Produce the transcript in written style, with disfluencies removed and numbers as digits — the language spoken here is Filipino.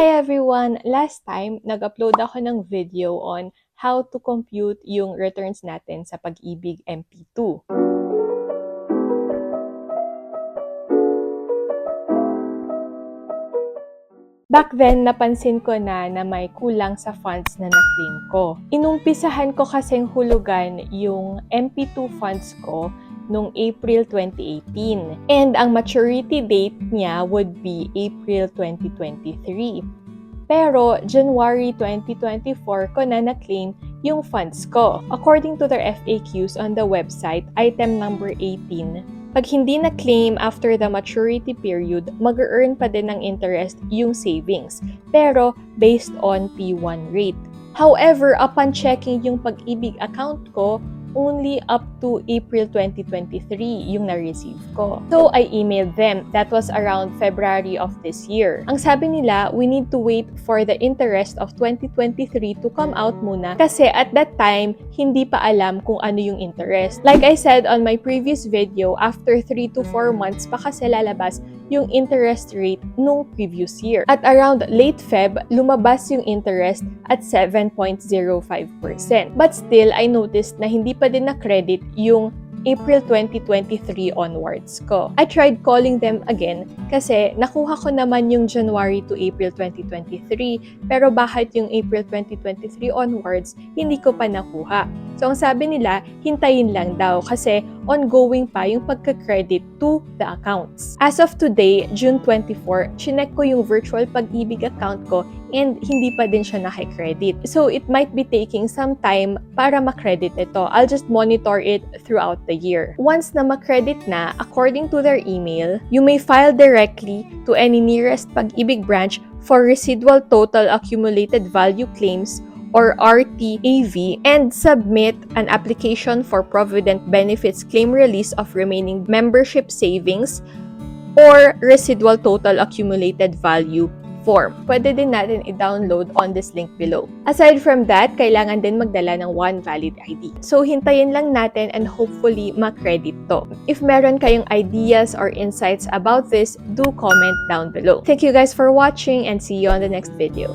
Hi everyone! Last time, nag-upload ako ng video on how to compute yung returns natin sa PAG IBIG MP2. Back then, napansin ko na may kulang sa funds na na-claim ko. Inumpisahan ko kasing hulugan yung MP2 funds ko noong April 2018. And ang maturity date niya would be April 2023. Pero January 2024 ko na na-claim yung funds ko. According to their FAQs on the website, item number 18, pag hindi na-claim after the maturity period, mag-earn pa din ng interest yung savings, pero based on P1 rate. However, upon checking yung Pag-ibig account ko, only up to April 2023 yung na-receive ko. So, I emailed them. That was around February of this year. Ang sabi nila, we need to wait for the interest of 2023 to come out muna kasi at that time, hindi pa alam kung ano yung interest. Like I said on my previous video, after 3 to 4 months pa kasi lalabas yung interest rate nung previous year. At around late Feb, lumabas yung interest at 7.05%. But still, I noticed na hindi pa din na-credit yung April 2023 onwards ko. I tried calling them again kasi nakuha ko naman yung January to April 2023 pero bakit yung April 2023 onwards hindi ko pa nakuha. So ang sabi nila, hintayin lang daw kasi ongoing pa yung pagka-credit to the accounts. As of today, June 24, chinek ko yung virtual Pag-ibig account ko and hindi pa din siya naki-credit. So it might be taking some time para ma-credit ito. I'll just monitor it throughout the year. Once na ma-credit na, according to their email, you may file directly to any nearest Pag-ibig branch for residual total accumulated value claims or RTAV and submit an application for Provident Benefits claim release of remaining membership savings or residual total accumulated value form. Pwede din natin i-download on this link below. Aside from that, kailangan din magdala ng one valid ID. So, hintayin lang natin and hopefully ma-credit to. If meron kayong ideas or insights about this, do comment down below. Thank you guys for watching and see you on the next video.